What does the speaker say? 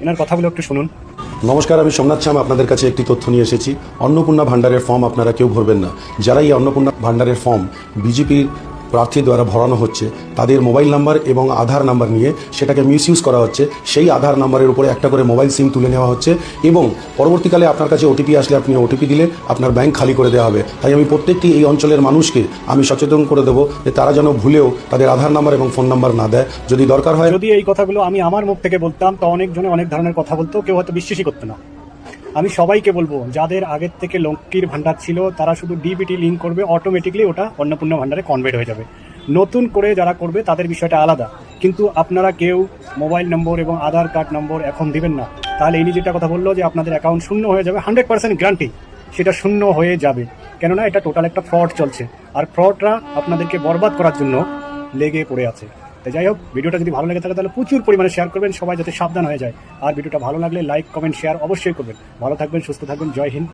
এনার কথাগুলো একটু শুনুন। নমস্কার, আমি সোমনাথ শ্যাম আপনাদের কাছে একটি তথ্য নিয়ে এসেছি। অন্নপূর্ণা ভান্ডারের ফর্ম আপনারা কেউ ভরবেন না। যারা এই অন্নপূর্ণা ভান্ডারের ফর্ম বিজেপির প্রার্থী দ্বারা ভরানো হচ্ছে, তাদের মোবাইল নাম্বার এবং আধার নাম্বার নিয়ে সেটাকে মিসইউজ করা হচ্ছে। সেই আধার নাম্বারের উপরে একটা করে মোবাইল সিম তুলে নেওয়া হচ্ছে এবং পরবর্তীকালে আপনার কাছে ওটিপি আসলে আপনি ওটিপি দিলে আপনার ব্যাংক খালি করে দেওয়া হবে। তাই আমি প্রত্যেকটি এই অঞ্চলের মানুষকে আমি সচেতন করে দেবো যে তারা যেন ভুলেও তাদের আধার নাম্বার এবং ফোন নাম্বার না দেয়। যদি দরকার হয়, যদি এই কথাগুলো আমি আমার মুখ থেকে বলতাম তো অনেকজনে অনেক ধরনের কথা বলতো, কেউ হয়তো বিশ্বাসই করতো না। আমি সবাইকে বলবো, যাদের আগের থেকে লক্ষ্মীর ভান্ডার ছিল তারা শুধু ডিবিটি লিঙ্ক করবে, অটোমেটিকলি ওটা অন্নপূর্ণা ভান্ডারে কনভার্ট হয়ে যাবে। নতুন করে যারা করবে তাদের বিষয়টা আলাদা, কিন্তু আপনারা কেউ মোবাইল নম্বর এবং আধার কার্ড নম্বর এখন দিবেন না। তাহলে ইনি যেটা কথা বললো যে আপনাদের অ্যাকাউন্ট শূন্য হয়ে যাবে, 100% গ্যারান্টি সেটা শূন্য হয়ে যাবে। কেননা এটা টোটাল একটা ফ্রড চলছে, আর ফ্রডরা আপনাদেরকে বরবাদ করার জন্য লেগে পড়ে আছে। তাই যাই হোক, ভিডিওটা যদি ভালো লেগে থাকে তাহলে প্রচুর পরিমাণে শেয়ার করবেন, সবাই যাতে সাবধান হয়ে যায়। আর ভিডিওটা ভালো লাগলে লাইক কমেন্ট শেয়ার অবশ্যই করবেন। ভালো থাকবেন, সুস্থ থাকবেন, জয় হিন্দ।